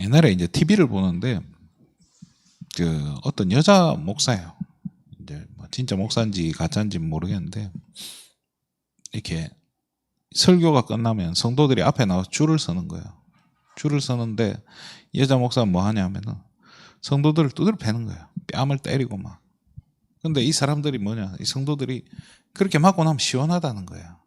옛날에 이제 TV를 보는데 어떤 여자 목사예요. 이제 뭐 진짜 목사인지 가짜인지 모르겠는데 이렇게 설교가 끝나면 성도들이 앞에 나와서 줄을 서는 거예요. 줄을 서는데 여자 목사는 뭐 하냐면은 성도들을 두드려 패는 거예요. 뺨을 때리고 막. 근데 이 사람들이 뭐냐? 이 성도들이 그렇게 맞고 나면 시원하다는 거예요.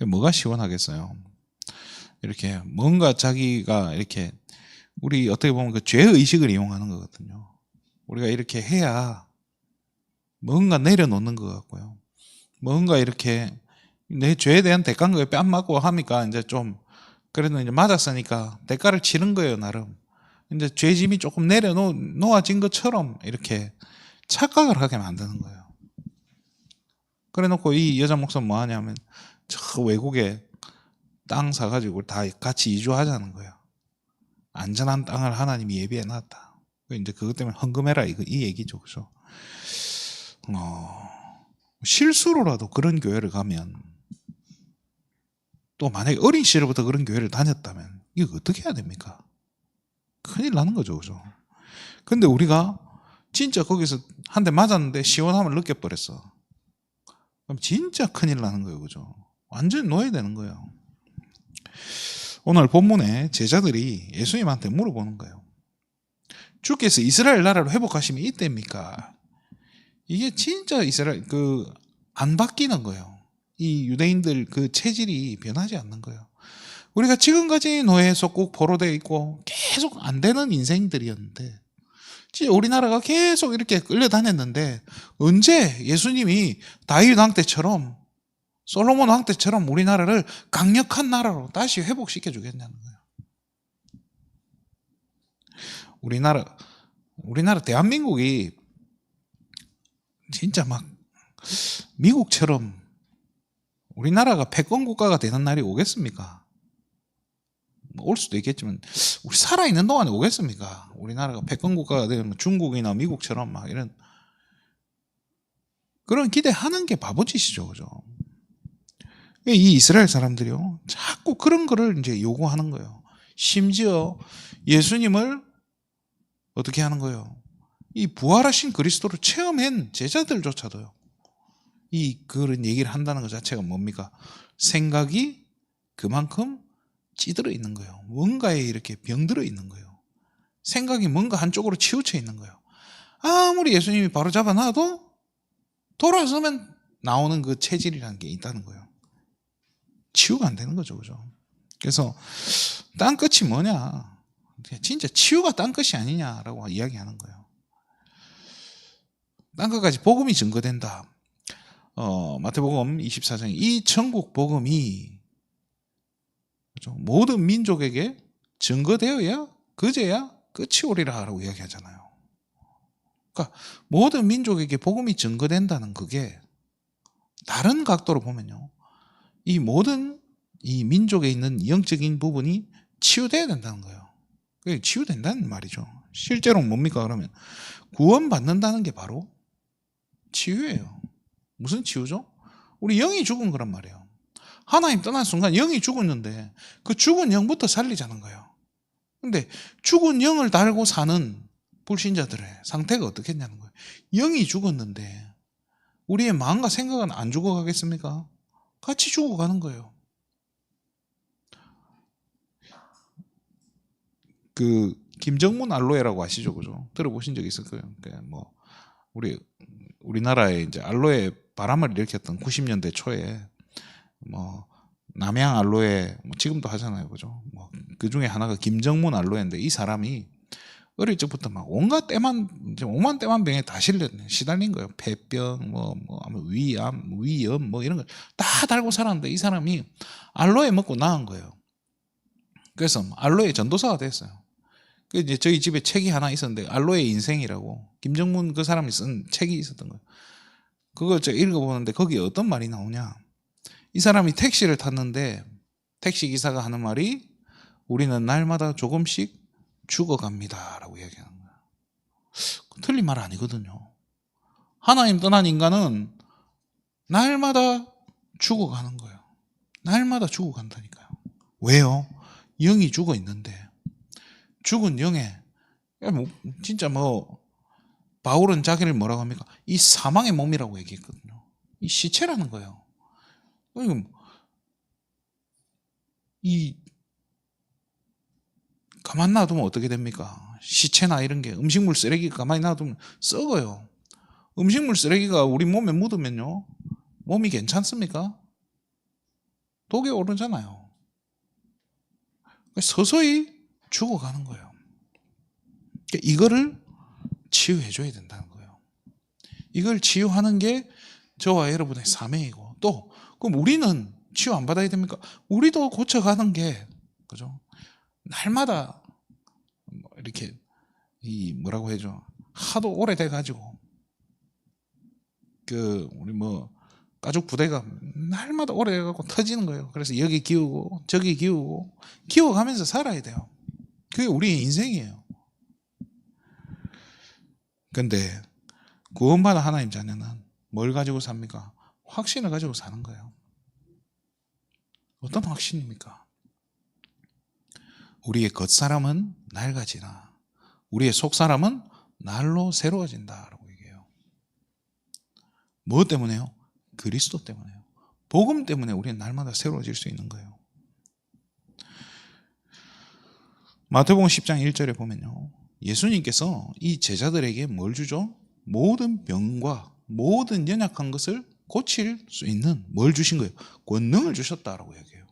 뭐가 시원하겠어요? 이렇게 뭔가 자기가 이렇게 우리 어떻게 보면 그 죄의식을 이용하는 거거든요. 우리가 이렇게 해야 뭔가 내려놓는 것 같고요. 뭔가 이렇게 내 죄에 대한 대가인 거예요. 뺨 맞고 하니까 이제 좀 그래도 이제 맞았으니까 대가를 치는 거예요, 나름. 이제 죄짐이 조금 내려놓아진 것처럼 이렇게 착각을 하게 만드는 거예요. 그래 놓고 이 여자 목사는 뭐 하냐면 저 외국에 땅 사가지고 다 같이 이주하자는 거예요. 안전한 땅을 하나님이 예비해 놨다. 이제 그것 때문에 헌금해라 이 얘기죠, 그죠? 실수로라도 그런 교회를 가면 또 만약에 어린 시절부터 그런 교회를 다녔다면 이거 어떻게 해야 됩니까? 큰일 나는 거죠, 그죠? 근데 우리가 진짜 거기서 한 대 맞았는데 시원함을 느껴버렸어. 그럼 진짜 큰일 나는 거예요, 그죠? 완전히 놓여야 되는 거예요. 오늘 본문에 제자들이 예수님한테 물어보는 거예요. 주께서 이스라엘 나라를 회복하시면 이때입니까? 이게 진짜 이스라엘 안 바뀌는 거예요. 이 유대인들 그 체질이 변하지 않는 거예요. 우리가 지금까지 노예에 속국 포로되어 있고 계속 안 되는 인생들이었는데 진짜 우리나라가 계속 이렇게 끌려다녔는데 언제 예수님이 다윗 왕 때처럼 솔로몬 왕 때처럼 우리나라를 강력한 나라로 다시 회복시켜 주겠냐는 거예요. 우리나라 대한민국이 진짜 막 미국처럼 우리나라가 패권 국가가 되는 날이 오겠습니까? 올 수도 있겠지만 우리 살아있는 동안에 오겠습니까? 우리나라가 패권 국가가 되면 중국이나 미국처럼 막 이런 그런 기대하는 게 바보짓이죠, 그죠? 이 이스라엘 사람들이요 자꾸 그런 거를 이제 요구하는 거예요. 심지어 예수님을 어떻게 하는 거예요? 이 부활하신 그리스도를 체험한 제자들조차도요. 그런 얘기를 한다는 것 자체가 뭡니까? 생각이 그만큼 찌들어 있는 거예요. 뭔가에 이렇게 병들어 있는 거예요. 생각이 뭔가 한쪽으로 치우쳐 있는 거예요. 아무리 예수님이 바로 잡아놔도 돌아서면 나오는 그 체질이라는 게 있다는 거예요. 치유가 안 되는 거죠, 그죠? 그래서 땅끝이 뭐냐? 진짜 치유가 땅끝이 아니냐라고 이야기하는 거예요. 땅끝까지 복음이 증거된다. 마태복음 24장 이 천국 복음이 그렇죠? 모든 민족에게 증거되어야 그제야 끝이 오리라라고 이야기하잖아요. 그러니까 모든 민족에게 복음이 증거된다는 그게 다른 각도로 보면요, 이 모든 이 민족에 있는 영적인 부분이 치유돼야 된다는 거예요. 그게 치유된다는 말이죠. 실제로 뭡니까 그러면 구원받는다는 게 바로 치유예요. 무슨 치유죠? 우리 영이 죽은 거란 말이에요. 하나님 떠난 순간 영이 죽었는데 그 죽은 영부터 살리자는 거예요. 근데 죽은 영을 달고 사는 불신자들의 상태가 어떻겠냐는 거예요. 영이 죽었는데 우리의 마음과 생각은 안 죽어가겠습니까? 같이 죽어가는 거예요. 김정문 알로에라고 아시죠, 그죠? 들어보신 적 있을 거예요. 뭐 우리나라에 이제 알로에 바람을 일으켰던 90년대 초에 뭐 남양 알로에 뭐 지금도 하잖아요, 그죠? 뭐 그 중에 하나가 김정문 알로에인데 이 사람이 어릴 적부터 막 온갖 오만 때만 병에 다 시달린 거예요. 폐병, 위암, 뭐 이런 거 다 달고 살았는데 이 사람이 알로에 먹고 나은 거예요. 그래서 알로에 전도사가 됐어요. 이제 저희 집에 책이 하나 있었는데 알로에 인생이라고 김정문 그 사람이 쓴 책이 있었던 거예요. 그걸 제가 읽어보는데 거기에 어떤 말이 나오냐? 이 사람이 택시를 탔는데 택시 기사가 하는 말이 우리는 날마다 조금씩 죽어갑니다 라고 이야기하는 거예요. 틀린 말 아니거든요. 하나님 떠난 인간은 날마다 죽어가는 거예요. 날마다 죽어간다니까요. 왜요? 영이 죽어 있는데 죽은 영에 진짜 바울은 자기를 뭐라고 합니까? 이 사망의 몸이라고 얘기했거든요. 이 시체라는 거예요. 이 가만 놔두면 어떻게 됩니까? 시체나 이런 게 음식물 쓰레기 가만히 놔두면 썩어요. 음식물 쓰레기가 우리 몸에 묻으면요, 몸이 괜찮습니까? 독이 오르잖아요. 서서히 죽어가는 거예요. 이거를 치유해줘야 된다는 거예요. 이걸 치유하는 게 저와 여러분의 사명이고, 또 그럼 우리는 치유 안 받아야 됩니까? 우리도 고쳐가는 게, 그죠? 날마다 이렇게 뭐라고 해야죠? 하도 오래돼 가지고 우리 가죽 부대가 날마다 오래돼 갖고 터지는 거예요. 그래서 여기 기우고 저기 기우고 기워가면서 살아야 돼요. 그게 우리의 인생이에요. 근데 구원받은 하나님 자녀는 뭘 가지고 삽니까? 확신을 가지고 사는 거예요. 어떤 확신입니까? 우리의 겉사람은 낡아지나 우리의 속사람은 날로 새로워진다라고 얘기해요. 뭐 때문에요? 그리스도 때문에요. 복음 때문에 우리는 날마다 새로워질 수 있는 거예요. 마태복음 10장 1절에 보면요, 예수님께서 이 제자들에게 뭘 주죠? 모든 병과 모든 연약한 것을 고칠 수 있는 뭘 주신 거예요? 권능을 주셨다라고 얘기해요.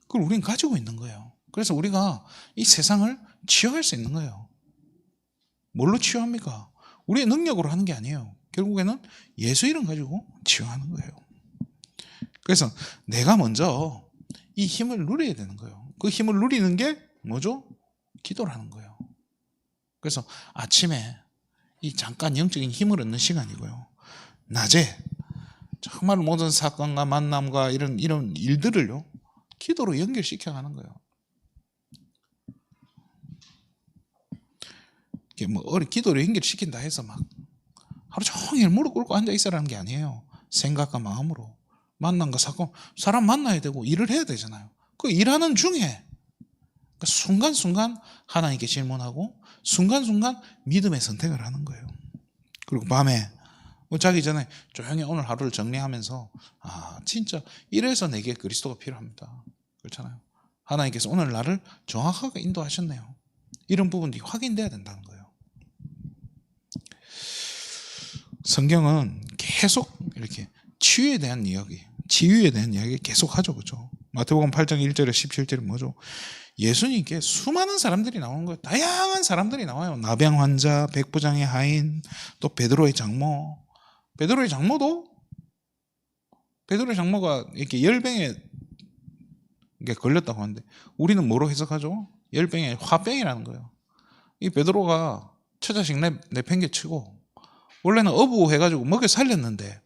그걸 우리는 가지고 있는 거예요. 그래서 우리가 이 세상을 치유할 수 있는 거예요. 뭘로 치유합니까? 우리의 능력으로 하는 게 아니에요. 결국에는 예수 이름 가지고 치유하는 거예요. 그래서 내가 먼저 이 힘을 누려야 되는 거예요. 그 힘을 누리는 게 뭐죠? 기도라는 거예요. 그래서 아침에 이 잠깐 영적인 힘을 얻는 시간이고요. 낮에 정말 모든 사건과 만남과 이런 일들을요, 기도로 연결시켜 가는 거예요. 기도로 연결시킨다 해서 막 하루 종일 무릎 꿇고 앉아 있으라는 게 아니에요. 생각과 마음으로 만남과 사건, 사람 만나야 되고 일을 해야 되잖아요. 그 일하는 중에 순간순간 하나님께 질문하고 순간순간 믿음의 선택을 하는 거예요. 그리고 밤에 자기 전에 조용히 오늘 하루를 정리하면서 진짜 이래서 내게 그리스도가 필요합니다. 그렇잖아요. 하나님께서 오늘 나를 정확하게 인도하셨네요. 이런 부분들이 확인돼야 된다는 거예요. 성경은 계속 이렇게 치유에 대한 이야기 계속 하죠. 그렇죠? 마태복음 8장 1절에 17절에 뭐죠? 예수님께 수많은 사람들이 나오는 거예요. 다양한 사람들이 나와요. 나병 환자, 백부장의 하인, 또 베드로의 장모. 베드로의 장모가 이렇게 열병에 걸렸다고 하는데 우리는 뭐로 해석하죠? 열병에 화병이라는 거예요. 이 베드로가 처자식 내팽개치고 원래는 어부해가지고 먹여 살렸는데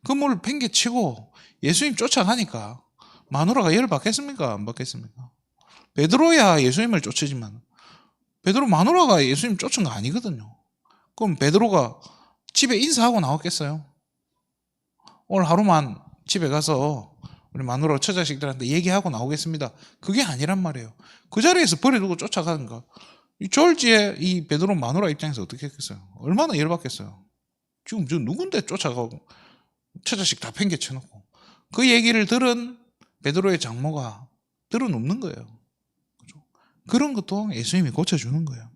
그 물 팽개치고 예수님 쫓아가니까 마누라가 열 받겠습니까? 안 받겠습니까? 베드로야 예수님을 쫓으지만 베드로 마누라가 예수님 쫓은 거 아니거든요. 그럼 베드로가 집에 인사하고 나왔겠어요? 오늘 하루만 집에 가서 우리 마누라 처자식들한테 얘기하고 나오겠습니다. 그게 아니란 말이에요. 그 자리에서 버려두고 쫓아가는가. 이 졸지에 이 베드로 마누라 입장에서 어떻게 했겠어요? 얼마나 열받겠어요. 지금 저 누군데 쫓아가고 처자식 다 팽개쳐놓고. 그 얘기를 들은 베드로의 장모가 들어눕는 거예요. 그죠? 그런 것도 예수님이 고쳐주는 거예요.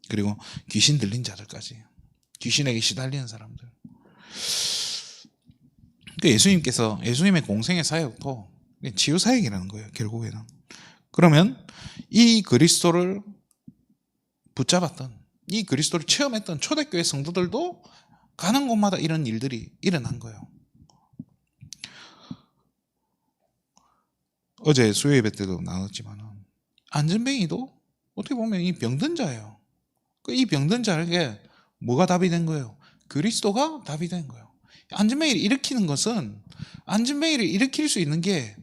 그리고 귀신 들린 자들까지, 귀신에게 시달리는 사람들. 그러니까 예수님의 공생의 사역도 치유 사역이라는 거예요. 결국에는. 그러면 이 그리스도를 붙잡았던, 이 그리스도를 체험했던 초대교회 성도들도 가는 곳마다 이런 일들이 일어난 거예요. 어제 수요예배 때도 나눴지만 안전뱅이도 어떻게 보면 이 병든 자예요. 이 병든 자에게 뭐가 답이 된 거예요? 그리스도가 답이 된 거예요. 안전뱅이를 일으키는 것은, 안전뱅이를 일으킬 수 있는 게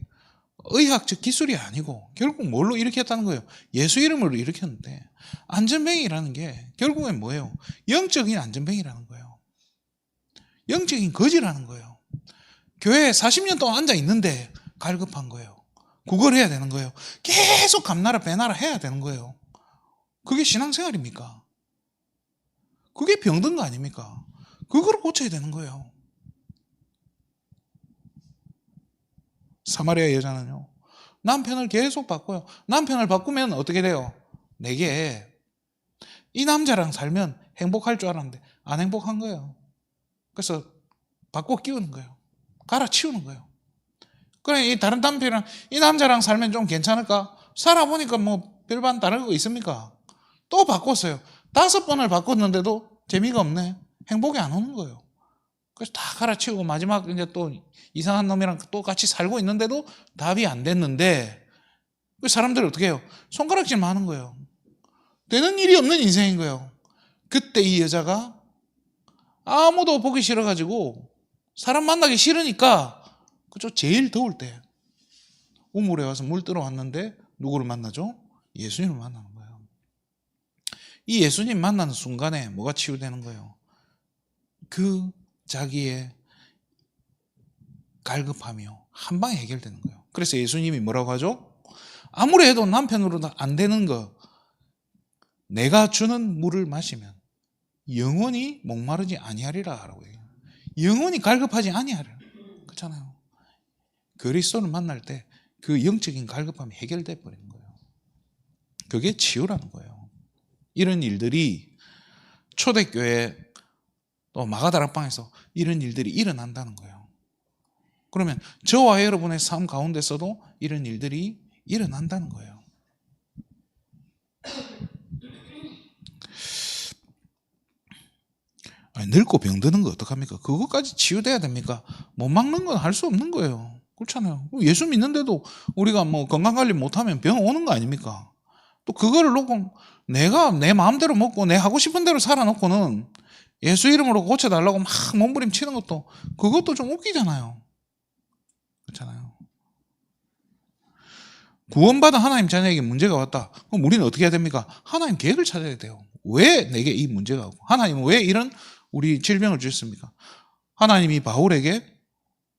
의학적 기술이 아니고 결국 뭘로 일으켰다는 거예요? 예수 이름으로 일으켰는데, 안전뱅이라는 게 결국엔 뭐예요? 영적인 안전뱅이라는 거예요. 영적인 거지라는 거예요. 교회에 40년 동안 앉아 있는데 갈급한 거예요. 그걸 해야 되는 거예요. 계속 감나라 빼나라 해야 되는 거예요. 그게 신앙생활입니까? 그게 병든 거 아닙니까? 그걸 고쳐야 되는 거예요. 사마리아 여자는요, 남편을 계속 바꿔요. 남편을 바꾸면 어떻게 돼요? 내게 이 남자랑 살면 행복할 줄 알았는데 안 행복한 거예요. 그래서 바꿔 끼우는 거예요. 갈아치우는 거예요. 그래, 이 다른 남편이랑 이 남자랑 살면 좀 괜찮을까? 살아보니까 뭐 별반 다른 거 있습니까? 또 바꿨어요. 5번을 바꿨는데도 재미가 없네. 행복이 안 오는 거예요. 그래서 다 갈아치우고 마지막 이제 또 이상한 놈이랑 또 같이 살고 있는데도 답이 안 됐는데, 그 사람들이 어떻게 해요? 손가락질만 하는 거예요. 되는 일이 없는 인생인 거예요. 그때 이 여자가 아무도 보기 싫어가지고 사람 만나기 싫으니까, 그죠? 제일 더울 때 우물에 와서 물 들어왔는데 누구를 만나죠? 예수님을 만나는 거예요. 이 예수님 만나는 순간에 뭐가 치유되는 거예요? 그 자기의 갈급하며 한 방에 해결되는 거예요. 그래서 예수님이 뭐라고 하죠? 아무리 해도 남편으로도 안 되는 거, 내가 주는 물을 마시면 영원히 목마르지 아니하리라 라고 해요. 영원히 갈급하지 아니하리라. 그렇잖아요. 그리스도를 만날 때 그 영적인 갈급함이 해결돼 버리는 거예요. 그게 치유라는 거예요. 이런 일들이 초대교회 또 마가다락방에서 이런 일들이 일어난다는 거예요. 그러면 저와 여러분의 삶 가운데서도 이런 일들이 일어난다는 거예요. 아니, 늙고 병드는 거 어떡합니까? 그것까지 치유돼야 됩니까? 못 막는 건 할 수 없는 거예요. 그렇잖아요. 예수 믿는데도 우리가 뭐 건강관리 못하면 병 오는 거 아닙니까? 또 그거를 놓고 내가 내 마음대로 먹고 내 하고 싶은 대로 살아놓고는 예수 이름으로 고쳐달라고 막 몸부림치는 것도, 그것도 좀 웃기잖아요. 그렇잖아요. 구원받은 하나님 자녀에게 문제가 왔다. 그럼 우리는 어떻게 해야 됩니까? 하나님 계획을 찾아야 돼요. 왜 내게 이 문제가 오고, 하나님은 왜 이런 우리 질병을 주셨습니까? 하나님이 바울에게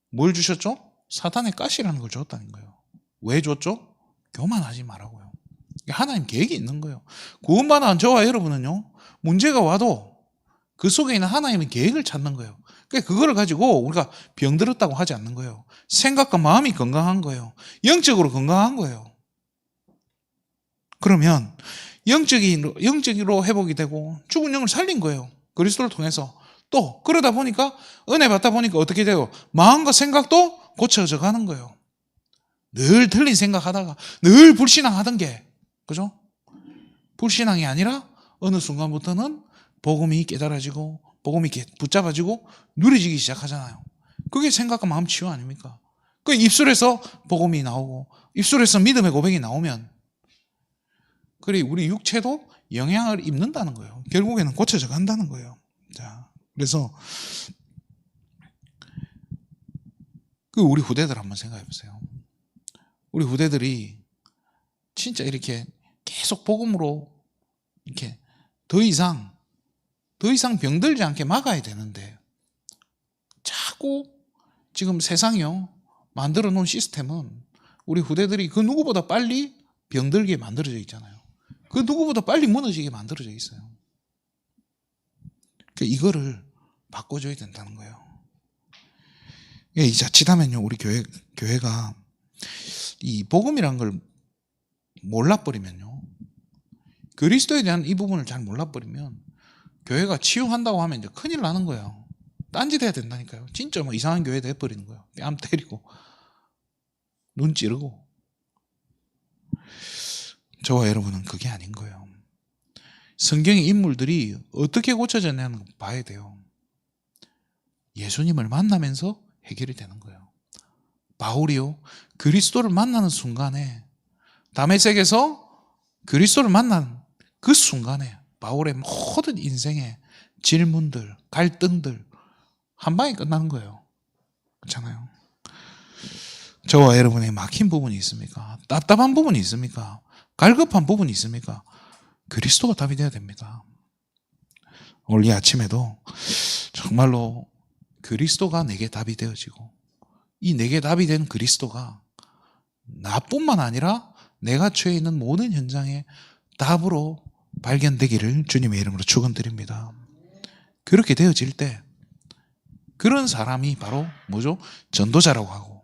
뭘 주셨죠? 사탄의 가시라는 걸 줬다는 거예요. 왜 줬죠? 교만하지 말라고요. 하나님 계획이 있는 거예요. 구원받은 저와 여러분은요, 문제가 와도 그 속에 있는 하나님의 계획을 찾는 거예요. 그러니까 그거를 가지고 우리가 병들었다고 하지 않는 거예요. 생각과 마음이 건강한 거예요. 영적으로 건강한 거예요. 그러면 영적으로 회복이 되고 죽은 영을 살린 거예요. 그리스도를 통해서. 또 그러다 보니까, 은혜 받다 보니까 어떻게 돼요? 마음과 생각도 고쳐져 가는 거예요. 늘 틀린 생각하다가 늘 불신앙하던 게, 그죠? 불신앙이 아니라 어느 순간부터는 복음이 깨달아지고 복음이 붙잡아지고 누려지기 시작하잖아요. 그게 생각과 마음 치유 아닙니까? 그 입술에서 복음이 나오고 입술에서 믿음의 고백이 나오면, 그래 우리 육체도 영향을 입는다는 거예요. 결국에는 고쳐져 간다는 거예요. 자, 그래서 그 우리 후대들 한번 생각해 보세요. 우리 후대들이 진짜 이렇게 계속 복음으로 이렇게 더 이상 병들지 않게 막아야 되는데, 자꾸 지금 세상이요 만들어 놓은 시스템은 우리 후대들이 그 누구보다 빨리 병들게 만들어져 있잖아요. 그 누구보다 빨리 무너지게 만들어져 있어요. 그러니까 이거를 바꿔줘야 된다는 거예요. 이 자칫하면요, 우리 교회가 이 복음이란 걸 몰라버리면요, 그리스도에 대한 이 부분을 잘 몰라버리면 교회가 치유한다고 하면 이제 큰일 나는 거예요. 딴짓 해야 된다니까요. 진짜 뭐 이상한 교회 돼버리는 거예요. 뺨 때리고 눈 찌르고. 저와 여러분은 그게 아닌 거예요. 성경의 인물들이 어떻게 고쳐졌냐는 걸 봐야 돼요. 예수님을 만나면서 해결이 되는 거예요. 바울이요, 그리스도를 만나는 순간에, 다메섹에서 그리스도를 만난 그 순간에 바울의 모든 인생의 질문들, 갈등들 한 방에 끝나는 거예요. 그렇잖아요. 저와 여러분의 막힌 부분이 있습니까? 답답한 부분이 있습니까? 갈급한 부분이 있습니까? 그리스도가 답이 되어야 됩니다. 오늘 이 아침에도 정말로 그리스도가 내게 답이 되어지고, 이 내게 답이 된 그리스도가 나뿐만 아니라 내가 처해 있는 모든 현장에 답으로 발견되기를 주님의 이름으로 축원드립니다. 그렇게 되어질 때 그런 사람이 바로 뭐죠? 전도자라고 하고,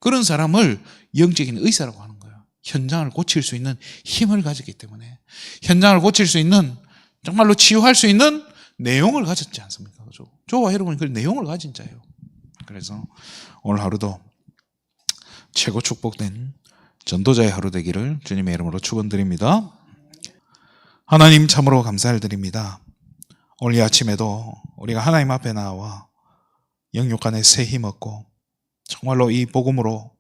그런 사람을 영적인 의사라고 하는 거예요. 현장을 고칠 수 있는 힘을 가졌기 때문에, 현장을 고칠 수 있는, 정말로 치유할 수 있는 내용을 가졌지 않습니까? 그죠? 저와 여러분이 그 내용을 가진 자예요. 그래서 오늘 하루도 최고 축복된 전도자의 하루 되기를 주님의 이름으로 축원드립니다. 하나님 참으로 감사를 드립니다. 오늘 이 아침에도 우리가 하나님 앞에 나와 영육간에 새 힘 얻고 정말로 이 복음으로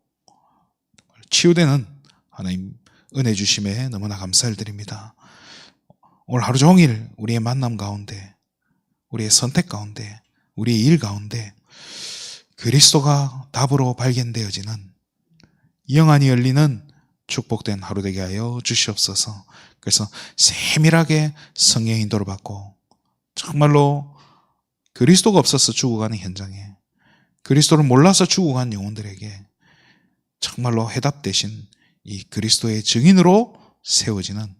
치유되는 하나님 은혜 주심에 너무나 감사를 드립니다. 오늘 하루 종일 우리의 만남 가운데, 우리의 선택 가운데, 우리의 일 가운데 그리스도가 답으로 발견되어지는 영안이 열리는 축복된 하루 되게 하여 주시옵소서. 그래서 세밀하게 성령의 인도를 받고 정말로 그리스도가 없어서 죽어가는 현장에, 그리스도를 몰라서 죽어간 영혼들에게 정말로 해답 대신 이 그리스도의 증인으로 세워지는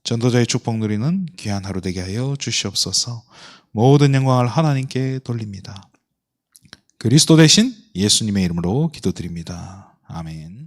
전도자의 축복 누리는 귀한 하루 되게 하여 주시옵소서. 모든 영광을 하나님께 돌립니다. 그리스도 대신 예수님의 이름으로 기도드립니다. 아멘.